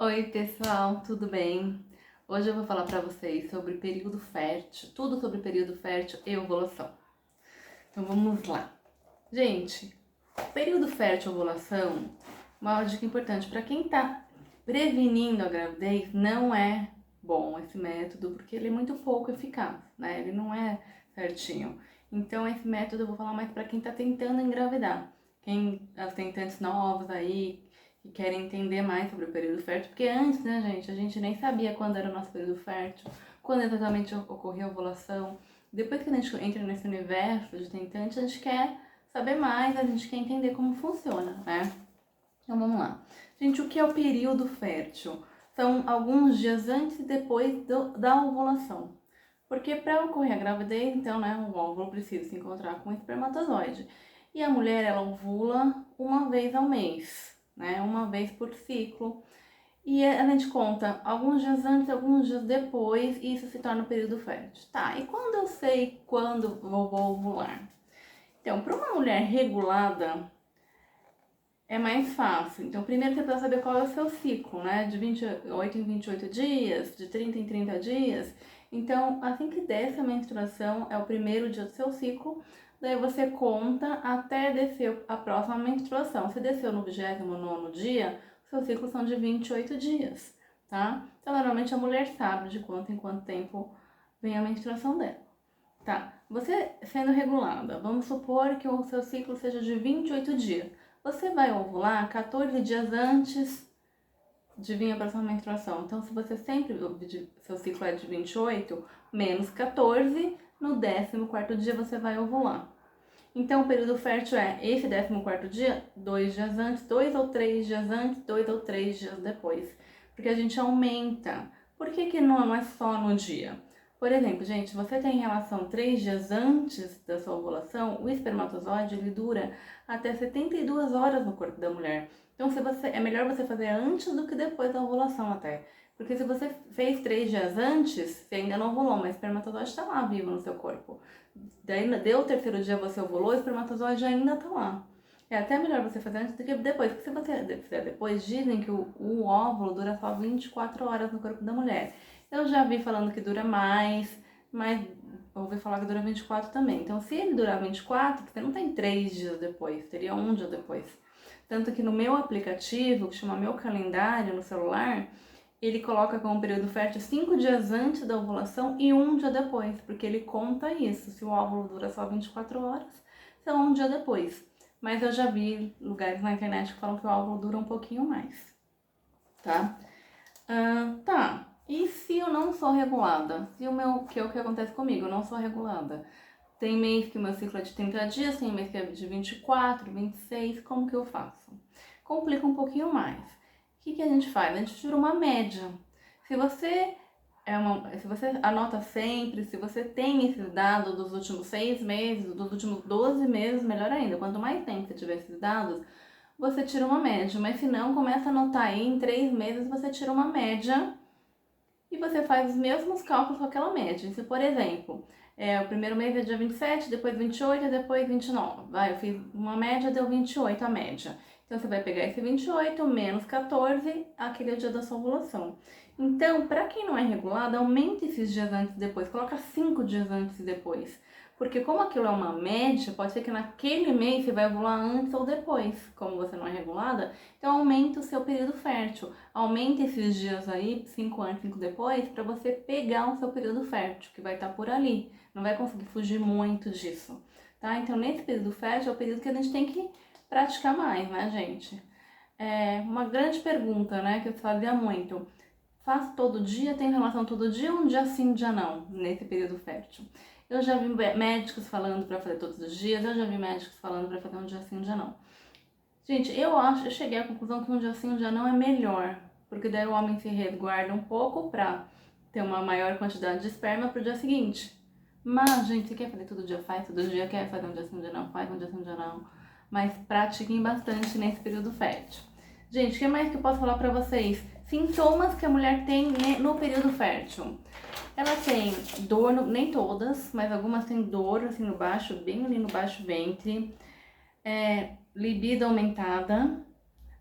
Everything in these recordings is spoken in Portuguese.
Oi pessoal, tudo bem? Hoje eu vou falar pra vocês sobre período fértil, tudo sobre período fértil e ovulação. Então vamos lá. Gente, período fértil e ovulação, uma dica importante para quem tá prevenindo a gravidez, não é bom esse método porque ele é muito pouco eficaz, né? Ele não é certinho. Então esse método eu vou falar mais para quem tá tentando engravidar. As tentantes novas aí que querem entender mais sobre o período fértil, porque antes, né, gente, a gente nem sabia quando era o nosso período fértil, quando exatamente ocorria a ovulação. Depois que a gente entra nesse universo de tentante, a gente quer saber mais, a gente quer entender como funciona, né? Então vamos lá. Gente, o que é o período fértil? São alguns dias antes e depois da ovulação. Porque para ocorrer a gravidez, então, né, o óvulo precisa se encontrar com o espermatozoide. E a mulher, ela ovula uma vez ao mês, né, uma vez por ciclo. E a gente conta alguns dias antes, alguns dias depois, e isso se torna o período fértil. Tá, e quando eu sei quando vou ovular? Então, para uma mulher regulada, é mais fácil. Então, primeiro você precisa saber qual é o seu ciclo, né? De 28 em 28 dias, de 30 em 30 dias. Então, assim que desce a menstruação, é o primeiro dia do seu ciclo. Daí você conta até descer a próxima menstruação. Se desceu no 29º dia, seus ciclos são de 28 dias, tá? Então, normalmente a mulher sabe de quanto em quanto tempo vem a menstruação dela. Tá, você sendo regulada, vamos supor que o seu ciclo seja de 28 dias. Você vai ovular 14 dias antes de vir a próxima menstruação. Então, se você sempre, seu ciclo é de 28, menos 14, no 14º dia você vai ovular. Então, o período fértil é esse 14º dia, 2 dias antes, 2 ou 3 dias antes, 2 ou 3 dias depois. Porque a gente aumenta. Por que não é só no dia? Por exemplo, gente, você tem relação 3 dias antes da sua ovulação, o espermatozoide ele dura até 72 horas no corpo da mulher. Então, é melhor você fazer antes do que depois da ovulação até. Porque se você fez 3 dias antes, você ainda não ovulou, mas o espermatozoide está lá vivo no seu corpo. Daí deu o 3º dia você ovulou, o espermatozoide ainda tá lá. É até melhor você fazer antes do que depois, porque se você fizer depois, dizem que o óvulo dura só 24 horas no corpo da mulher. Eu já vi falando que dura mais, mas ouvi falar que dura 24 também. Então, se ele durar 24, você não tem 3 dias depois, teria um dia depois. Tanto que no meu aplicativo, que chama Meu Calendário no celular, ele coloca como período fértil 5 dias antes da ovulação e um dia depois, porque ele conta isso. Se o óvulo dura só 24 horas, então um dia depois. Mas eu já vi lugares na internet que falam que o óvulo dura um pouquinho mais, tá? Tá, e se eu não sou regulada? Se que é o que acontece comigo, eu não sou regulada. Tem mês que o meu ciclo é de 30 dias, tem mês que é de 24, 26, como que eu faço? Complica um pouquinho mais. O que a gente faz? A gente tira uma média. Se você se você anota sempre, se você tem esses dados dos últimos 6 meses, dos últimos 12 meses, melhor ainda. Quanto mais tempo você tiver esses dados, você tira uma média. Mas se não, começa a anotar aí, em 3 meses você tira uma média e você faz os mesmos cálculos com aquela média. Se, por exemplo, o primeiro mês é dia 27, depois 28 e depois 29. Vai, eu fiz uma média, deu 28 a média. Então, você vai pegar esse 28 menos 14, aquele é o dia da sua ovulação. Então, para quem não é regulado, aumenta esses dias antes e depois. Coloca 5 dias antes e depois. Porque como aquilo é uma média, pode ser que naquele mês você vai ovular antes ou depois. Como você não é regulada, então aumenta o seu período fértil. Aumenta esses dias aí, 5 antes, 5 depois, para você pegar o seu período fértil, que vai estar por ali. Não vai conseguir fugir muito disso, tá? Então, nesse período fértil é o período que a gente tem que praticar mais, né, gente? Uma grande pergunta, né, que eu fazia muito. Faço todo dia, tenho relação todo dia ou um dia sim, um dia não, nesse período fértil? Eu já vi médicos falando para fazer todos os dias, eu já vi médicos falando para fazer um dia sim, um dia não. Gente, eu cheguei à conclusão que um dia sim, um dia não é melhor, porque daí o homem se resguarda um pouco pra ter uma maior quantidade de esperma pro dia seguinte. Mas, gente, se quer fazer todo dia, faz todo dia, quer fazer um dia sim, um dia não, faz um dia sim, um dia não. Mas pratiquem bastante nesse período fértil. Gente, o que mais que eu posso falar pra vocês? Sintomas que a mulher tem no período fértil. Ela tem dor, nem todas, mas algumas têm dor, assim, no baixo, bem ali no baixo ventre. Libido aumentada,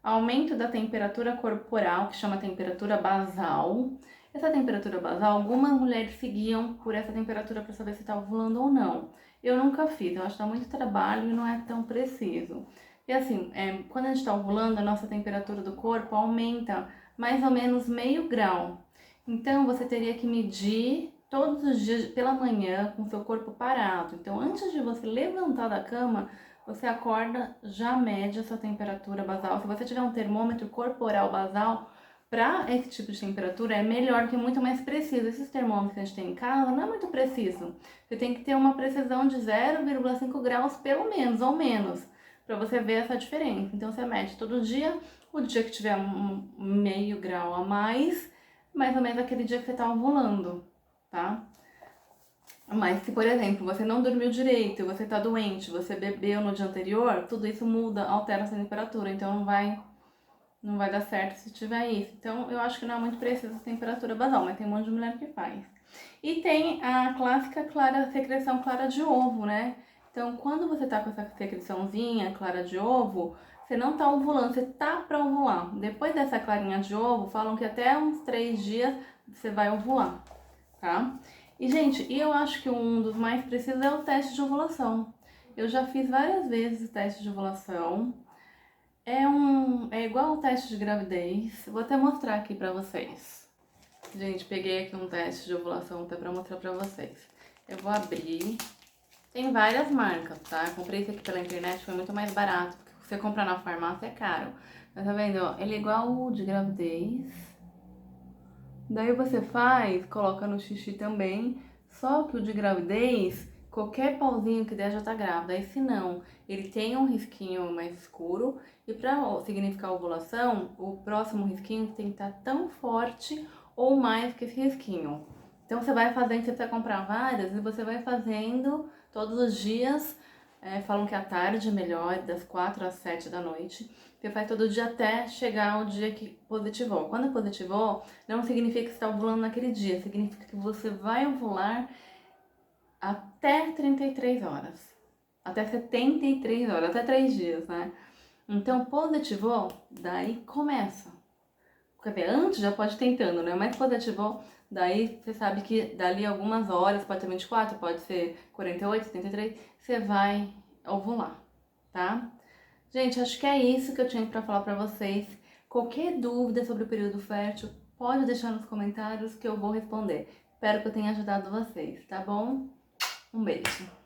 aumento da temperatura corporal, que chama temperatura basal. Essa temperatura basal, algumas mulheres seguiam por essa temperatura para saber se está ovulando ou não. Eu nunca fiz, eu acho que dá muito trabalho e não é tão preciso. E assim, quando a gente está ovulando, a nossa temperatura do corpo aumenta mais ou menos meio grau. Então, você teria que medir todos os dias pela manhã com seu corpo parado. Então, antes de você levantar da cama, você acorda, já mede a sua temperatura basal. Se você tiver um termômetro corporal basal, para esse tipo de temperatura é melhor, que é muito mais preciso. Esses termômetros que a gente tem em casa não é muito preciso. Você tem que ter uma precisão de 0,5 graus pelo menos, ou menos, para você ver essa diferença. Então você mede todo dia, o dia que tiver meio grau a mais ou menos aquele dia que você tá ovulando, tá? Mas se, por exemplo, você não dormiu direito, você tá doente, você bebeu no dia anterior, tudo isso muda, altera a sua temperatura, então não vai dar certo se tiver isso. Então, eu acho que não é muito preciso a temperatura basal, mas tem um monte de mulher que faz. E tem a clássica secreção clara de ovo, né? Então, quando você tá com essa secreçãozinha clara de ovo, você não tá ovulando, você tá pra ovular. Depois dessa clarinha de ovo, falam que até uns 3 dias você vai ovular, tá? E, gente, eu acho que um dos mais precisos é o teste de ovulação. Eu já fiz várias vezes o teste de ovulação. É igual o teste de gravidez. Vou até mostrar aqui pra vocês. Gente, peguei aqui um teste de ovulação até pra mostrar pra vocês. Eu vou abrir. Tem várias marcas, tá? Eu comprei esse aqui pela internet, foi muito mais barato. Porque você comprar na farmácia é caro. Mas tá vendo, ó? Ele é igual o de gravidez. Daí você faz, coloca no xixi também. Só que o de gravidez, qualquer pauzinho que der já tá grávida. Aí se não, ele tem um risquinho mais escuro. E pra significar ovulação, o próximo risquinho tem que estar tão forte ou mais que esse risquinho. Então você vai fazendo, você precisa comprar várias e você vai fazendo todos os dias. Falam que à tarde é melhor, das 4 às 7 da noite. Você faz todo dia até chegar o dia que positivou. Quando positivou, não significa que você está ovulando naquele dia, significa que você vai ovular até 33 horas. Até 73 horas, até 3 dias, né? Então, positivou, daí começa. Quer dizer, antes já pode ir tentando, né? Mas positivou, daí você sabe que dali algumas horas, pode ser 24, pode ser 48, 73, você vai ovular, tá? Gente, acho que é isso que eu tinha pra falar pra vocês. Qualquer dúvida sobre o período fértil, pode deixar nos comentários que eu vou responder. Espero que eu tenha ajudado vocês, tá bom? Um beijo!